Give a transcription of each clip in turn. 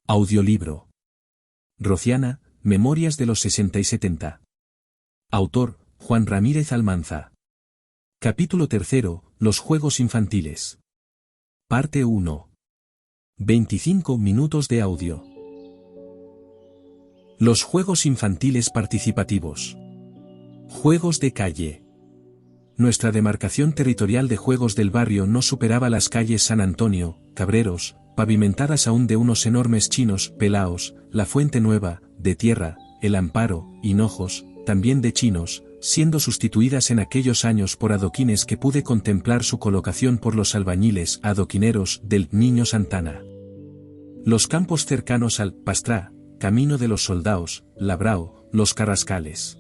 Audiolibro. Rociana, Memorias de los 60 y 70. Autor, Juan Ramírez Almanza. Capítulo 3, Los juegos infantiles. Parte 1. 25 minutos de audio. Los juegos infantiles participativos. Juegos de calle. Nuestra demarcación territorial de juegos del barrio no superaba las calles San Antonio, Cabreros, pavimentadas aún de unos enormes chinos, Pelaos, La Fuente Nueva, de tierra, El Amparo, Hinojos, también de chinos, siendo sustituidas en aquellos años por adoquines que pude contemplar su colocación por los albañiles adoquineros del Niño Santana. Los campos cercanos al Pastrá, Camino de los Soldaos, Labrao, Los Carrascales.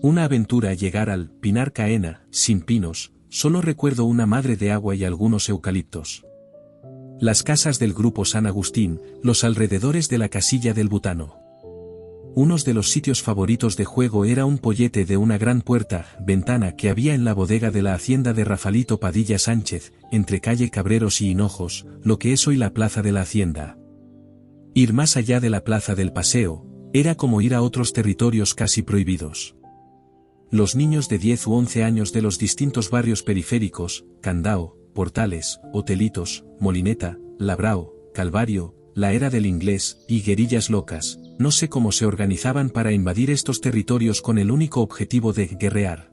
Una aventura llegar al Pinar Caena, sin pinos, solo recuerdo una madre de agua y algunos eucaliptos. Las casas del grupo San Agustín, los alrededores de la casilla del Butano. Unos de los sitios favoritos de juego era un pollete de una gran ventana que había en la bodega de la hacienda de Rafalito Padilla Sánchez, entre calle Cabreros y Hinojos, lo que es hoy la plaza de la hacienda. Ir más allá de la plaza del Paseo, era como ir a otros territorios casi prohibidos. Los niños de 10 u 11 años de los distintos barrios periféricos, Candao, Portales, Hotelitos, Molineta, Labrao, Calvario, La Era del Inglés, y Guerillas Locas, no sé cómo se organizaban para invadir estos territorios con el único objetivo de guerrear.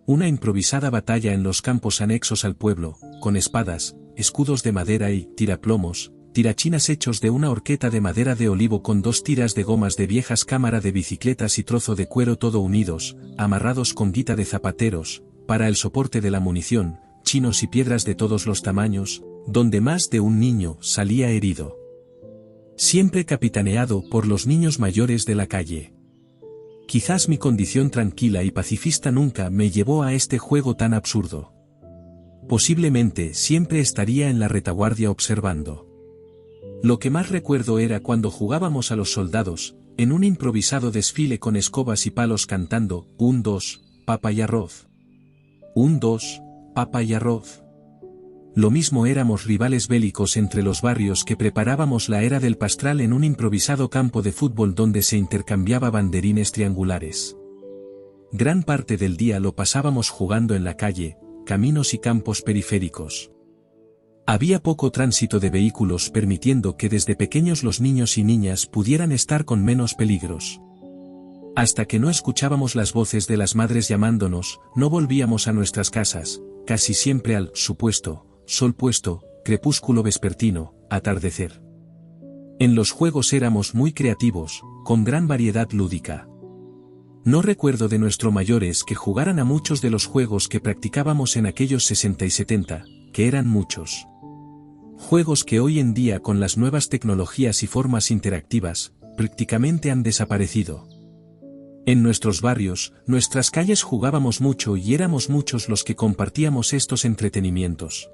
Una improvisada batalla en los campos anexos al pueblo, con espadas, escudos de madera y tiraplomos, tirachinas hechos de una horqueta de madera de olivo con 2 tiras de gomas de viejas cámara de bicicletas y trozo de cuero todo unidos, amarrados con guita de zapateros, para el soporte de la munición, chinos y piedras de todos los tamaños, donde más de un niño salía herido. Siempre capitaneado por los niños mayores de la calle. Quizás mi condición tranquila y pacifista nunca me llevó a este juego tan absurdo. Posiblemente siempre estaría en la retaguardia observando. Lo que más recuerdo era cuando jugábamos a los soldados, en un improvisado desfile con escobas y palos cantando, 1, 2, papa y arroz. 1, 2, papa y arroz. Lo mismo éramos rivales bélicos entre los barrios que preparábamos la era del Pastral en un improvisado campo de fútbol donde se intercambiaba banderines triangulares. Gran parte del día lo pasábamos jugando en la calle, caminos y campos periféricos. Había poco tránsito de vehículos permitiendo que desde pequeños los niños y niñas pudieran estar con menos peligros. Hasta que no escuchábamos las voces de las madres llamándonos, no volvíamos a nuestras casas, casi siempre al supuesto sol puesto, crepúsculo vespertino, atardecer. En los juegos éramos muy creativos, con gran variedad lúdica. No recuerdo de nuestros mayores que jugaran a muchos de los juegos que practicábamos en aquellos 60 y 70, que eran muchos. Juegos que hoy en día con las nuevas tecnologías y formas interactivas, prácticamente han desaparecido. En nuestros barrios, nuestras calles jugábamos mucho y éramos muchos los que compartíamos estos entretenimientos.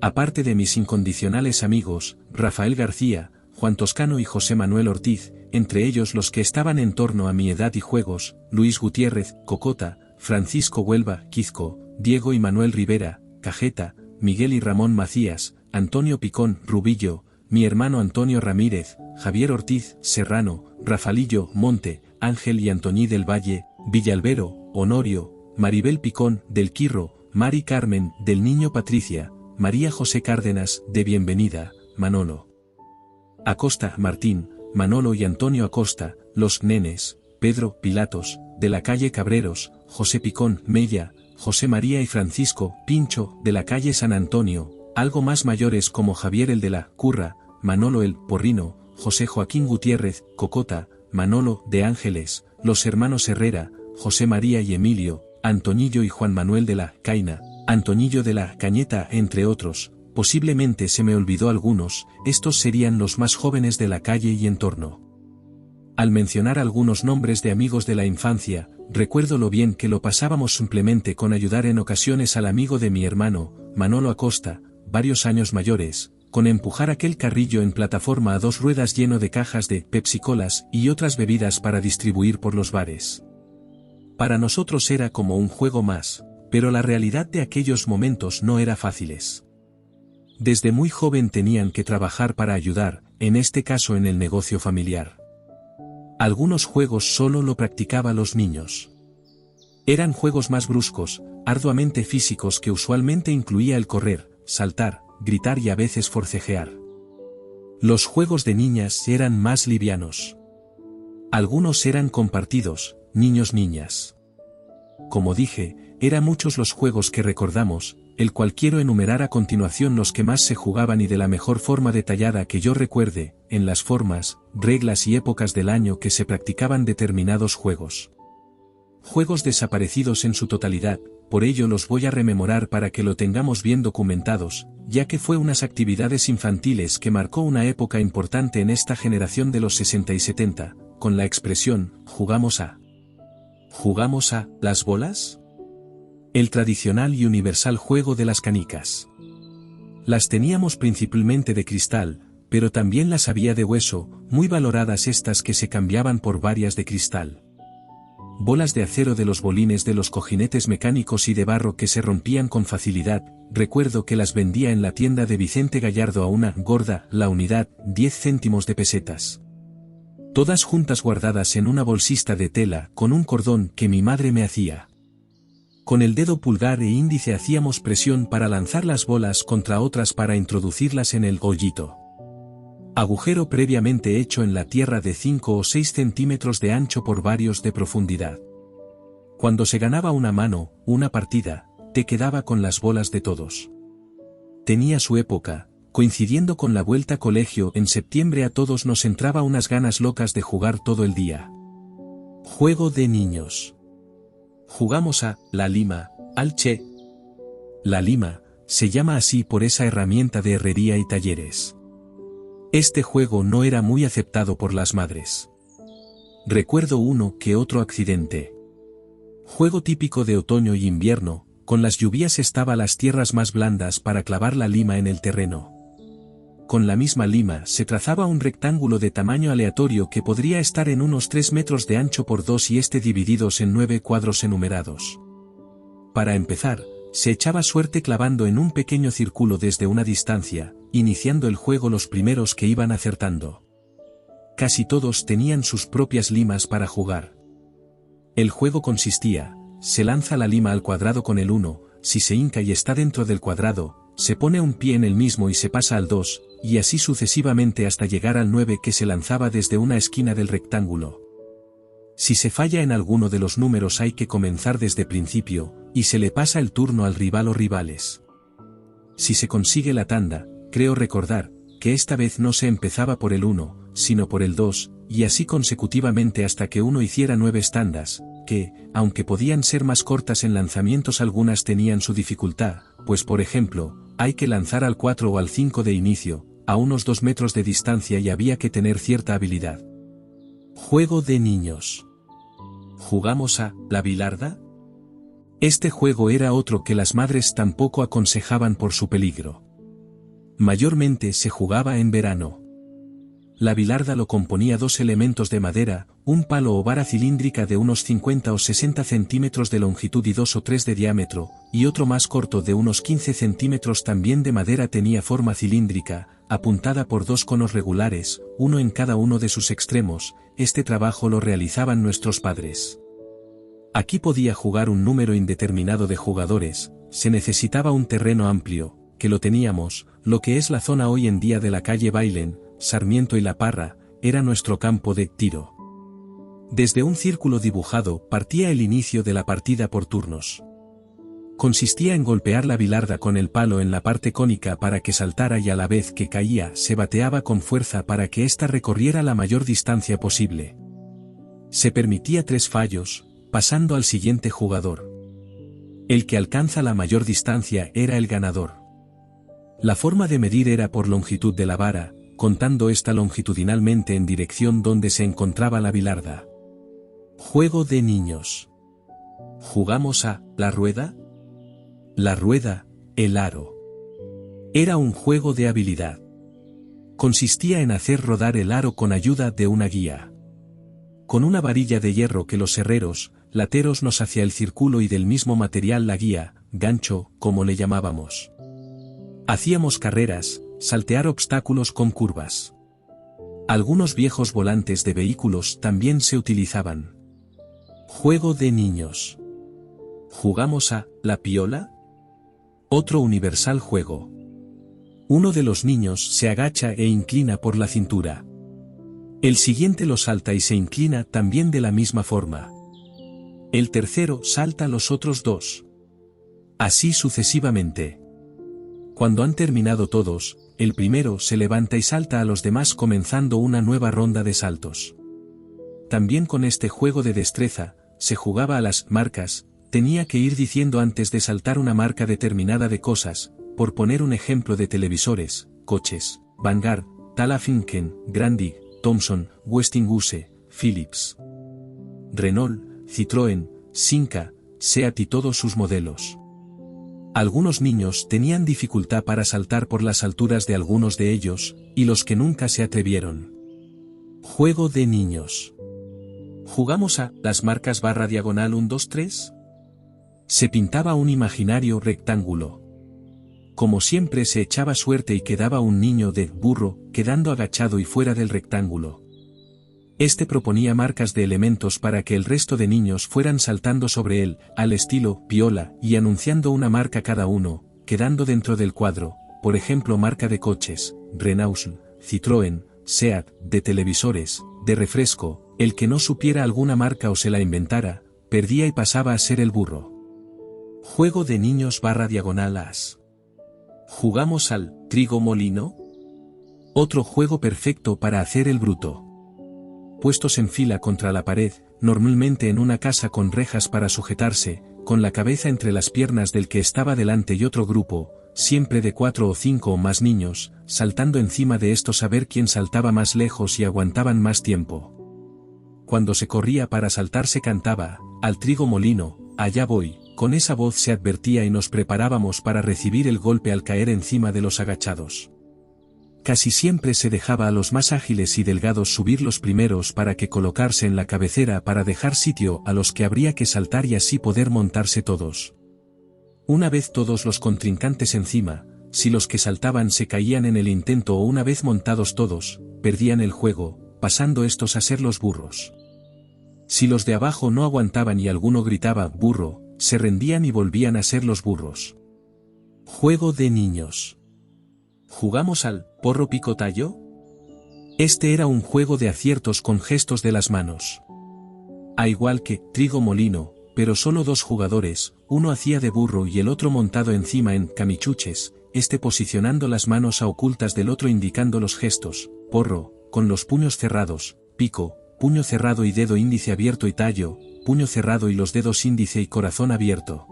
Aparte de mis incondicionales amigos, Rafael García, Juan Toscano y José Manuel Ortiz, entre ellos los que estaban en torno a mi edad y juegos, Luis Gutiérrez, Cocota, Francisco Huelva, Quizco, Diego y Manuel Rivera, Cajeta, Miguel y Ramón Macías, Antonio Picón, Rubillo, mi hermano Antonio Ramírez, Javier Ortiz, Serrano, Rafalillo, Monte, Ángel y Antoní del Valle, Villalbero, Honorio, Maribel Picón, del Quirro, Mari Carmen, del Niño Patricia, María José Cárdenas, de Bienvenida, Manolo Acosta, Martín, Manolo y Antonio Acosta, los nenes, Pedro, Pilatos, de la calle Cabreros, José Picón, Mella, José María y Francisco, Pincho, de la calle San Antonio, algo más mayores como Javier el de la Curra, Manolo el Porrino, José Joaquín Gutiérrez, Cocota, Manolo de Ángeles, los hermanos Herrera, José María y Emilio, Antoñillo y Juan Manuel de la Caina, Antoñillo de la Cañeta, entre otros. Posiblemente se me olvidó algunos, estos serían los más jóvenes de la calle y entorno. Al mencionar algunos nombres de amigos de la infancia, recuerdo lo bien que lo pasábamos simplemente con ayudar en ocasiones al amigo de mi hermano, Manolo Acosta, varios años mayores, con empujar aquel carrillo en plataforma a 2 ruedas lleno de cajas de Pepsi-Colas y otras bebidas para distribuir por los bares. Para nosotros era como un juego más, pero la realidad de aquellos momentos no era fáciles. Desde muy joven tenían que trabajar para ayudar, en este caso en el negocio familiar. Algunos juegos solo lo practicaban los niños. Eran juegos más bruscos, arduamente físicos que usualmente incluía el correr, saltar, gritar y a veces forcejear. Los juegos de niñas eran más livianos. Algunos eran compartidos, niños-niñas. Como dije, eran muchos los juegos que recordamos, el cual quiero enumerar a continuación los que más se jugaban y de la mejor forma detallada que yo recuerde, en las formas, reglas y épocas del año que se practicaban determinados juegos. Juegos desaparecidos en su totalidad, por ello los voy a rememorar para que lo tengamos bien documentados, ya que fue unas actividades infantiles que marcó una época importante en esta generación de los 60 y 70, con la expresión, ¿jugamos a las bolas? El tradicional y universal juego de las canicas. Las teníamos principalmente de cristal, pero también las había de hueso, muy valoradas estas que se cambiaban por varias de cristal. Bolas de acero de los bolines de los cojinetes mecánicos y de barro que se rompían con facilidad, recuerdo que las vendía en la tienda de Vicente Gallardo a una gorda, la unidad, 10 céntimos de pesetas. Todas juntas guardadas en una bolsista de tela con un cordón que mi madre me hacía. Con el dedo pulgar e índice hacíamos presión para lanzar las bolas contra otras para introducirlas en el hoyito. Agujero previamente hecho en la tierra de 5 o 6 centímetros de ancho por varios de profundidad. Cuando se ganaba una mano, una partida, te quedaba con las bolas de todos. Tenía su época, coincidiendo con la vuelta a colegio en septiembre a todos nos entraba unas ganas locas de jugar todo el día. Juego de niños. Jugamos a la lima, al che. La lima, se llama así por esa herramienta de herrería y talleres. Este juego no era muy aceptado por las madres. Recuerdo uno que otro accidente. Juego típico de otoño y invierno, con las lluvias estaba las tierras más blandas para clavar la lima en el terreno. Con la misma lima se trazaba un rectángulo de tamaño aleatorio que podría estar en unos 3 metros de ancho por 2 y divididos en 9 cuadros enumerados. Para empezar, se echaba suerte clavando en un pequeño círculo desde una distancia, iniciando el juego los primeros que iban acertando. Casi todos tenían sus propias limas para jugar. El juego consistía, se lanza la lima al cuadrado con el 1, si se hinca y está dentro del cuadrado, se pone un pie en el mismo y se pasa al 2, y así sucesivamente hasta llegar al 9 que se lanzaba desde una esquina del rectángulo. Si se falla en alguno de los números hay que comenzar desde principio, y se le pasa el turno al rival o rivales. Si se consigue la tanda, creo recordar, que esta vez no se empezaba por el 1, sino por el 2, y así consecutivamente hasta que uno hiciera 9 tandas, que, aunque podían ser más cortas en lanzamientos algunas tenían su dificultad, pues por ejemplo, hay que lanzar al 4 o al 5 de inicio, a unos 2 metros de distancia y había que tener cierta habilidad. Juego de niños. ¿Jugamos a la bilarda? Este juego era otro que las madres tampoco aconsejaban por su peligro. Mayormente se jugaba en verano. La bilarda lo componía 2 elementos de madera, un palo o vara cilíndrica de unos 50 o 60 centímetros de longitud y 2 o 3 de diámetro, y otro más corto de unos 15 centímetros también de madera tenía forma cilíndrica, apuntada por 2 conos regulares, uno en cada uno de sus extremos. Este trabajo lo realizaban nuestros padres. Aquí podía jugar un número indeterminado de jugadores, se necesitaba un terreno amplio, que lo teníamos, lo que es la zona hoy en día de la calle Bailén, Sarmiento y La Parra, era nuestro campo de tiro. Desde un círculo dibujado partía el inicio de la partida por turnos. Consistía en golpear la bilarda con el palo en la parte cónica para que saltara y a la vez que caía se bateaba con fuerza para que ésta recorriera la mayor distancia posible. Se permitía 3 fallos, pasando al siguiente jugador. El que alcanza la mayor distancia era el ganador. La forma de medir era por longitud de la vara, contando esta longitudinalmente en dirección donde se encontraba la bilarda. Juego de niños. ¿Jugamos a la rueda? La rueda, el aro. Era un juego de habilidad. Consistía en hacer rodar el aro con ayuda de una guía. Con una varilla de hierro que los herreros, lateros nos hacia el círculo y del mismo material la guía, gancho, como le llamábamos. Hacíamos carreras, saltear obstáculos con curvas. Algunos viejos volantes de vehículos también se utilizaban. Juego de niños. ¿Jugamos a la piola? Otro universal juego. Uno de los niños se agacha e inclina por la cintura. El siguiente lo salta y se inclina también de la misma forma. El tercero salta los otros dos. Así sucesivamente. Cuando han terminado todos, el primero se levanta y salta a los demás comenzando una nueva ronda de saltos. También con este juego de destreza, se jugaba a las marcas, tenía que ir diciendo antes de saltar una marca determinada de cosas, por poner un ejemplo de televisores, coches, Vanguard, Talafinken, Grundig, Thomson, Westinghouse, Philips, Renault, Citroën, Simca, Seat y todos sus modelos. Algunos niños tenían dificultad para saltar por las alturas de algunos de ellos, y los que nunca se atrevieron. Juego de niños. ¿Jugamos a las marcas /diagonal 1 2 3? Se pintaba un imaginario rectángulo. Como siempre se echaba suerte y quedaba un niño de burro, quedando agachado y fuera del rectángulo. Este proponía marcas de elementos para que el resto de niños fueran saltando sobre él, al estilo piola, y anunciando una marca cada uno, quedando dentro del cuadro, por ejemplo marca de coches, Renault, Citroën, Seat, de televisores, de refresco, el que no supiera alguna marca o se la inventara, perdía y pasaba a ser el burro. Juego de niños /diagonal as. ¿Jugamos al trigo molino? Otro juego perfecto para hacer el bruto. Puestos en fila contra la pared, normalmente en una casa con rejas para sujetarse, con la cabeza entre las piernas del que estaba delante y otro grupo, siempre de 4 o 5 o más niños, saltando encima de estos a ver quién saltaba más lejos y aguantaban más tiempo. Cuando se corría para saltar se cantaba, al trigo molino, allá voy, con esa voz se advertía y nos preparábamos para recibir el golpe al caer encima de los agachados. Casi siempre se dejaba a los más ágiles y delgados subir los primeros para que colocarse en la cabecera para dejar sitio a los que habría que saltar y así poder montarse todos. Una vez todos los contrincantes encima, si los que saltaban se caían en el intento o una vez montados todos, perdían el juego, pasando estos a ser los burros. Si los de abajo no aguantaban y alguno gritaba burro, se rendían y volvían a ser los burros. Juego de niños. ¿Jugamos al porro pico tallo? Este era un juego de aciertos con gestos de las manos. A igual que trigo molino, pero solo 2 jugadores, uno hacía de burro y el otro montado encima en camichuches, este posicionando las manos a ocultas del otro indicando los gestos, porro, con los puños cerrados, pico, puño cerrado y dedo índice abierto y tallo, puño cerrado y los dedos índice y corazón abierto.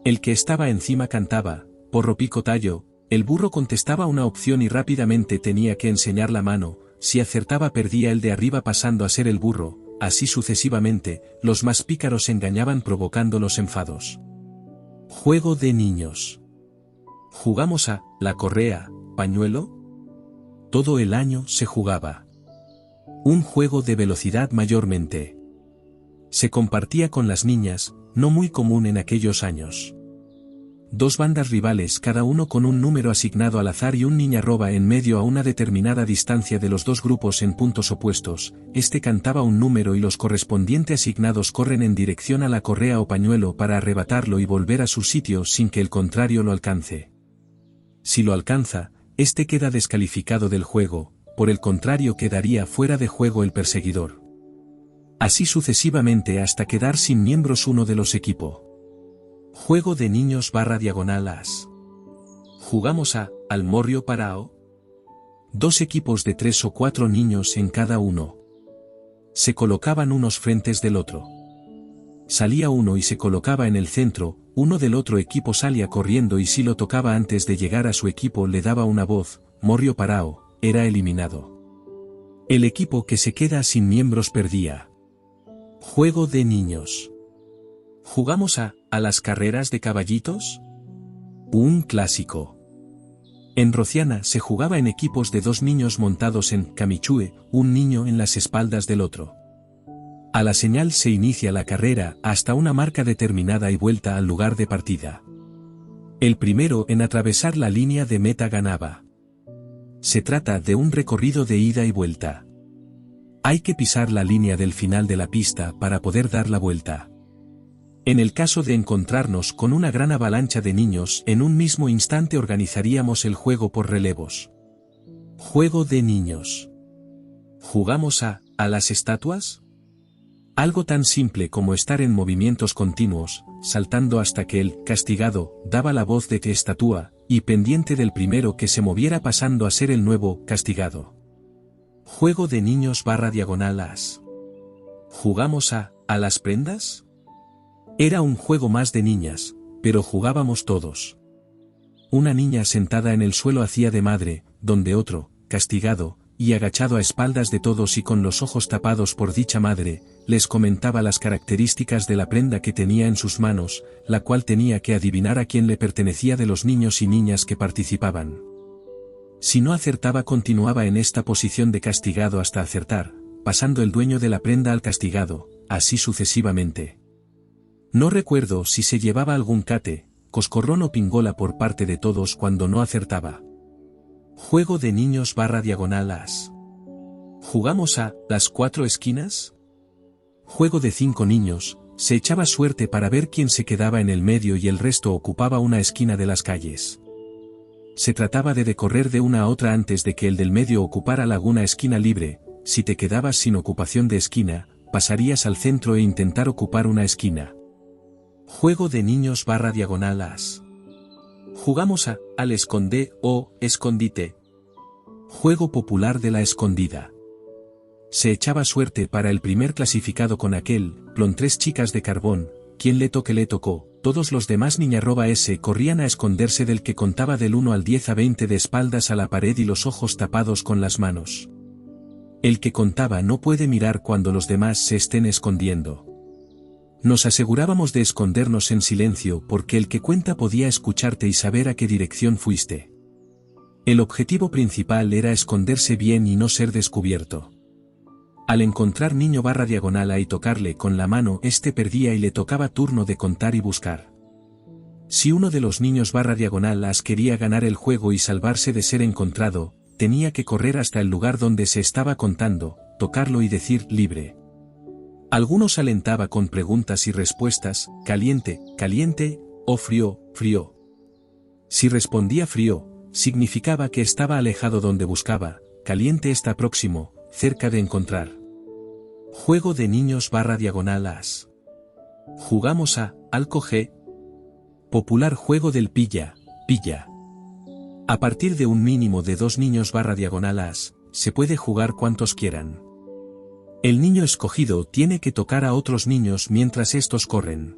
El que estaba encima cantaba, porro pico tallo, el burro contestaba una opción y rápidamente tenía que enseñar la mano, si acertaba perdía el de arriba pasando a ser el burro, así sucesivamente, los más pícaros engañaban provocando los enfados. Juego de niños. ¿Jugamos a la correa, pañuelo? Todo el año se jugaba. Un juego de velocidad mayormente. Se compartía con las niñas, no muy común en aquellos años. 2 bandas rivales cada uno con un número asignado al azar y un niña roba en medio a una determinada distancia de los 2 grupos en puntos opuestos, este cantaba un número y los correspondientes asignados corren en dirección a la correa o pañuelo para arrebatarlo y volver a su sitio sin que el contrario lo alcance. Si lo alcanza, este queda descalificado del juego, por el contrario quedaría fuera de juego el perseguidor. Así sucesivamente hasta quedar sin miembros uno de los equipos. Juego de niños /diagonal as. ¿Jugamos a al morrio parao? 2 equipos de 3 o 4 niños en cada uno. Se colocaban unos frentes del otro. Salía uno y se colocaba en el centro, uno del otro equipo salía corriendo y si lo tocaba antes de llegar a su equipo le daba una voz, morrio parao, era eliminado. El equipo que se queda sin miembros perdía. Juego de niños. ¿Jugamos a las carreras de caballitos? Un clásico. En Rociana se jugaba en equipos de 2 niños montados en camichue, un niño en las espaldas del otro. A la señal se inicia la carrera hasta una marca determinada y vuelta al lugar de partida. El primero en atravesar la línea de meta ganaba. Se trata de un recorrido de ida y vuelta. Hay que pisar la línea del final de la pista para poder dar la vuelta. En el caso de encontrarnos con una gran avalancha de niños, en un mismo instante organizaríamos el juego por relevos. Juego de niños. ¿Jugamos a las estatuas? Algo tan simple como estar en movimientos continuos, saltando hasta que el castigado daba la voz de que estatua, y pendiente del primero que se moviera pasando a ser el nuevo castigado. Juego de niños / as. ¿Jugamos a las prendas? Era un juego más de niñas, pero jugábamos todos. Una niña sentada en el suelo hacía de madre, donde otro, castigado, y agachado a espaldas de todos y con los ojos tapados por dicha madre, les comentaba las características de la prenda que tenía en sus manos, la cual tenía que adivinar a quién le pertenecía de los niños y niñas que participaban. Si no acertaba continuaba en esta posición de castigado hasta acertar, pasando el dueño de la prenda al castigado, así sucesivamente. No recuerdo si se llevaba algún cate, coscorrón o pingola por parte de todos cuando no acertaba. Juego de niños / as. ¿Jugamos a las 4 esquinas? Juego de 5 niños, se echaba suerte para ver quién se quedaba en el medio y el resto ocupaba una esquina de las calles. Se trataba de correr de una a otra antes de que el del medio ocupara alguna esquina libre. Si te quedabas sin ocupación de esquina, pasarías al centro e intentar ocupar una esquina. Juego de niños / as. ¿Jugamos a al escondé o escondite? Juego popular de la escondida. Se echaba suerte para el primer clasificado con aquel, plon 3 chicas de carbón, quien le toque le tocó, todos los demás /s corrían a esconderse del que contaba del 1 al 10 a 20 de espaldas a la pared y los ojos tapados con las manos. El que contaba no puede mirar cuando los demás se estén escondiendo. Nos asegurábamos de escondernos en silencio porque el que cuenta podía escucharte y saber a qué dirección fuiste. El objetivo principal era esconderse bien y no ser descubierto. Al encontrar niño / a y tocarle con la mano, este perdía y le tocaba turno de contar y buscar. Si uno de los niños / as quería ganar el juego y salvarse de ser encontrado, tenía que correr hasta el lugar donde se estaba contando, tocarlo y decir libre. Algunos alentaba con preguntas y respuestas, caliente, caliente, o frío, frío. Si respondía frío, significaba que estaba alejado donde buscaba, caliente está próximo, cerca de encontrar. Juego de niños / as. ¿Jugamos a al coge? Popular juego del pilla, pilla. A partir de un mínimo de 2 niños / as, se puede jugar cuantos quieran. El niño escogido tiene que tocar a otros niños mientras estos corren.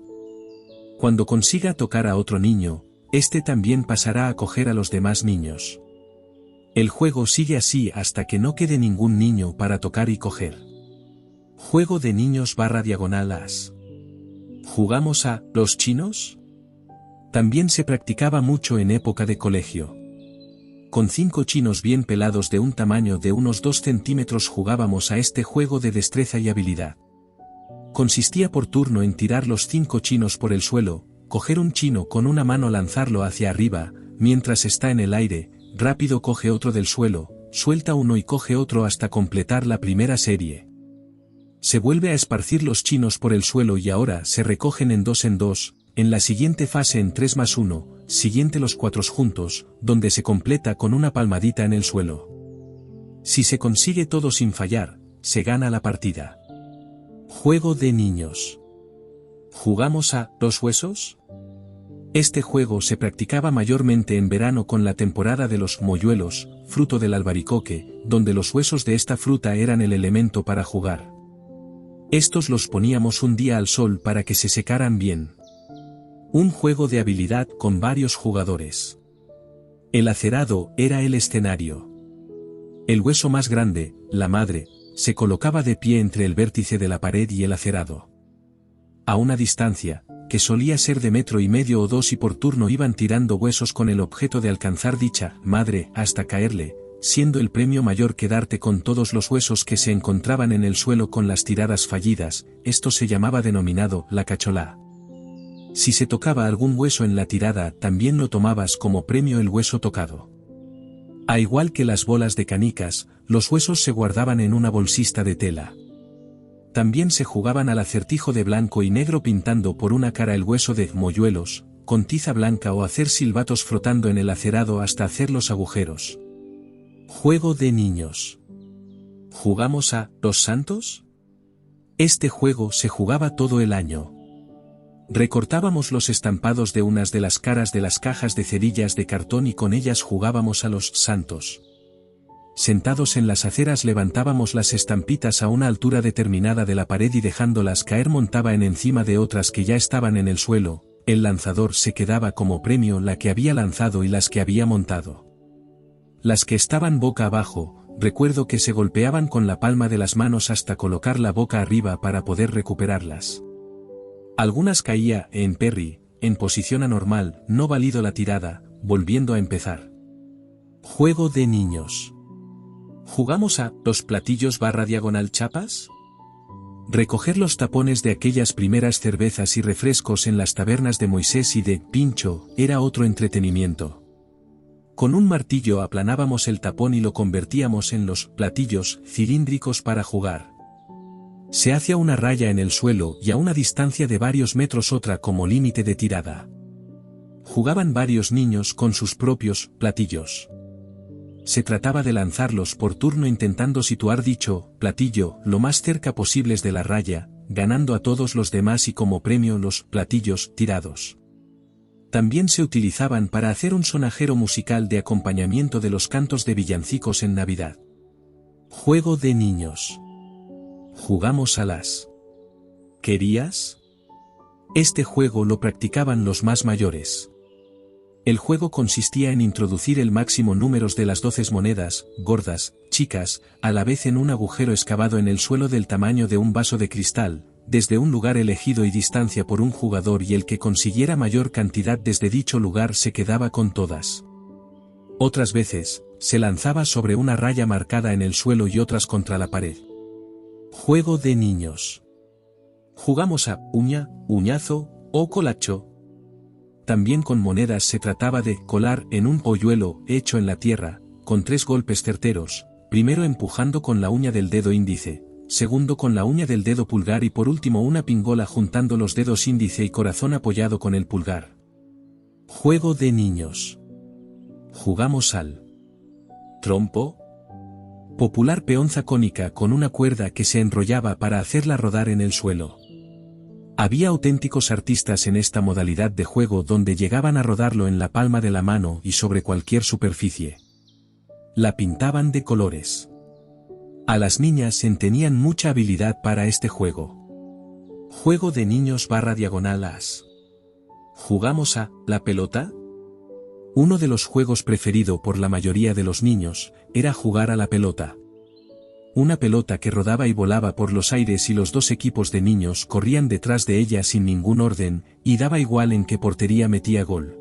Cuando consiga tocar a otro niño, este también pasará a coger a los demás niños. El juego sigue así hasta que no quede ningún niño para tocar y coger. Juego de niños / as. ¿Jugamos a los chinos? También se practicaba mucho en época de colegio. Con 5 chinos bien pelados de un tamaño de unos 2 centímetros jugábamos a este juego de destreza y habilidad. Consistía por turno en tirar los 5 chinos por el suelo, coger un chino con una mano, lanzarlo hacia arriba, mientras está en el aire, rápido coge otro del suelo, suelta uno y coge otro hasta completar la primera serie. Se vuelve a esparcir los chinos por el suelo y ahora se recogen en 2 en 2, en la siguiente fase en 3 más 1, siguiente los 4 juntos, donde se completa con una palmadita en el suelo. Si se consigue todo sin fallar, se gana la partida. Juego de niños. ¿Jugamos a los huesos? Este juego se practicaba mayormente en verano con la temporada de los moyuelos, fruto del albaricoque, donde los huesos de esta fruta eran el elemento para jugar. Estos los poníamos un día al sol para que se secaran bien. Un juego de habilidad con varios jugadores. El acerado era el escenario. El hueso más grande, la madre, se colocaba de pie entre el vértice de la pared y el acerado. A una distancia, que solía ser de 1,5 metros o 2 y por turno iban tirando huesos con el objeto de alcanzar dicha madre hasta caerle, siendo el premio mayor quedarte con todos los huesos que se encontraban en el suelo con las tiradas fallidas. Esto se llamaba denominado la cacholá. Si se tocaba algún hueso en la tirada, también lo tomabas como premio el hueso tocado. A igual que las bolas de canicas, los huesos se guardaban en una bolsista de tela. También se jugaban al acertijo de blanco y negro pintando por una cara el hueso de moñuelos, con tiza blanca o hacer silbatos frotando en el acerado hasta hacer los agujeros. Juego de niños. ¿Jugamos a los santos? Este juego se jugaba todo el año. Recortábamos los estampados de unas de las caras de las cajas de cerillas de cartón y con ellas jugábamos a los santos. Sentados en las aceras levantábamos las estampitas a una altura determinada de la pared y dejándolas caer montaba en encima de otras que ya estaban en el suelo, el lanzador se quedaba como premio la que había lanzado y las que había montado. Las que estaban boca abajo, recuerdo que se golpeaban con la palma de las manos hasta colocar la boca arriba para poder recuperarlas. Algunas caía en Perry, en posición anormal, no valido la tirada, volviendo a empezar. Juego de niños. ¿Jugamos a los platillos /diagonal chapas? Recoger los tapones de aquellas primeras cervezas y refrescos en las tabernas de Moisés y de Pincho era otro entretenimiento. Con un martillo aplanábamos el tapón y lo convertíamos en los platillos cilíndricos para jugar. Se hacía una raya en el suelo y a una distancia de varios metros otra como límite de tirada. Jugaban varios niños con sus propios platillos. Se trataba de lanzarlos por turno intentando situar dicho platillo lo más cerca posibles de la raya, ganando a todos los demás y como premio los platillos tirados. También se utilizaban para hacer un sonajero musical de acompañamiento de los cantos de villancicos en Navidad. Juego de niños. ¿Jugamos a las querías? Este juego lo practicaban los más mayores. El juego consistía en introducir el máximo números de las 12 monedas, gordas, chicas, a la vez en un agujero excavado en el suelo del tamaño de un vaso de cristal, desde un lugar elegido y distancia por un jugador y el que consiguiera mayor cantidad desde dicho lugar se quedaba con todas. Otras veces, se lanzaba sobre una raya marcada en el suelo y otras contra la pared. Juego de niños. Jugamos a uña, uñazo o colacho. También con monedas se trataba de colar en un polluelo hecho en la tierra, con 3 golpes certeros, primero empujando con la uña del dedo índice, segundo con la uña del dedo pulgar y por último una pingola juntando los dedos índice y corazón apoyado con el pulgar. Juego de niños. ¿Jugamos al trompo? Popular peonza cónica con una cuerda que se enrollaba para hacerla rodar en el suelo. Había auténticos artistas en esta modalidad de juego donde llegaban a rodarlo en la palma de la mano y sobre cualquier superficie. La pintaban de colores. A las niñas tenían mucha habilidad para este juego. Juego de niños /diagonal as. ¿Jugamos a la pelota? Uno de los juegos preferido por la mayoría de los niños era jugar a la pelota. Una pelota que rodaba y volaba por los aires y los dos equipos de niños corrían detrás de ella sin ningún orden, y daba igual en qué portería metía gol.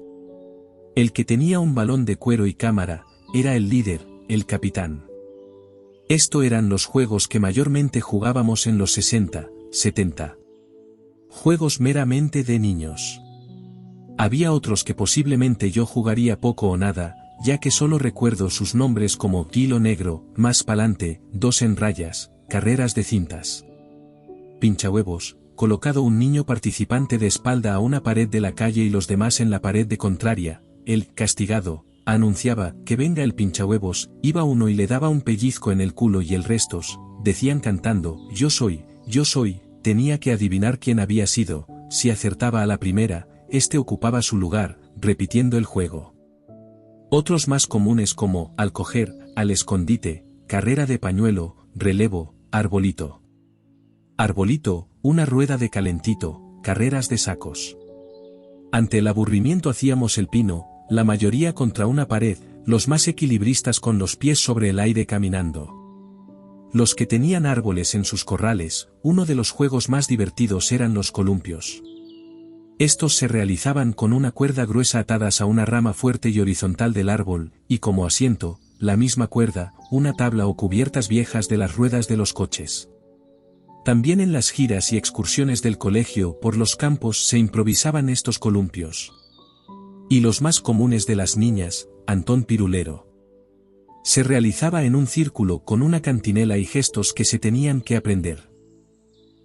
El que tenía un balón de cuero y cámara, era el líder, el capitán. Esto eran los juegos que mayormente jugábamos en los 60, 70. Juegos meramente de niños. Había otros que posiblemente yo jugaría poco o nada, ya que solo recuerdo sus nombres como hilo negro, más pa'lante, 2 en rayas, carreras de cintas. Pinchahuevos, colocado un niño participante de espalda a una pared de la calle y los demás en la pared de contraria, el castigado, anunciaba que venga el pinchahuevos, iba uno y le daba un pellizco en el culo y el restos, decían cantando, yo soy, tenía que adivinar quién había sido, si acertaba a la primera, este ocupaba su lugar, repitiendo el juego. Otros más comunes como al coger, al escondite, carrera de pañuelo, relevo, arbolito. Arbolito, una rueda de calentito, carreras de sacos. Ante el aburrimiento hacíamos el pino, la mayoría contra una pared, los más equilibristas con los pies sobre el aire caminando. Los que tenían árboles en sus corrales, uno de los juegos más divertidos eran los columpios. Estos se realizaban con una cuerda gruesa atadas a una rama fuerte y horizontal del árbol, y como asiento, la misma cuerda, una tabla o cubiertas viejas de las ruedas de los coches. También en las giras y excursiones del colegio por los campos se improvisaban estos columpios. Y los más comunes de las niñas, Antón Pirulero. Se realizaba en un círculo con una cantinela y gestos que se tenían que aprender.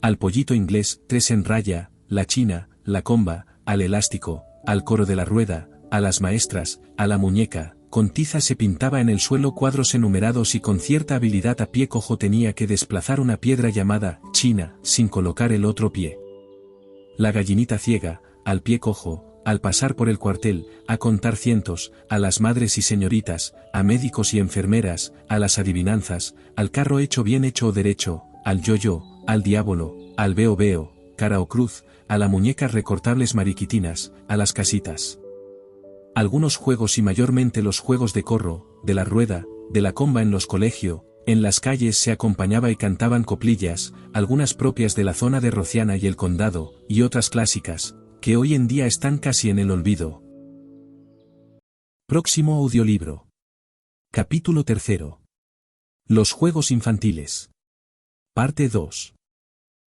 Al pollito inglés, 3 en raya, la china, la comba, al elástico, al coro de la rueda, a las maestras, a la muñeca, con tiza se pintaba en el suelo cuadros enumerados y con cierta habilidad a pie cojo tenía que desplazar una piedra llamada china, sin colocar el otro pie. La gallinita ciega, al pie cojo, al pasar por el cuartel, a contar cientos, a las madres y señoritas, a médicos y enfermeras, a las adivinanzas, al carro hecho bien hecho o derecho, al yo-yo, al diablo, al veo-veo, cara o cruz, a la muñeca recortables mariquitinas, a las casitas. Algunos juegos y mayormente los juegos de corro, de la rueda, de la comba en los colegios, en las calles se acompañaba y cantaban coplillas, algunas propias de la zona de Rociana y el Condado, y otras clásicas, que hoy en día están casi en el olvido. Próximo audiolibro. Capítulo 3. Los juegos infantiles. Parte 2.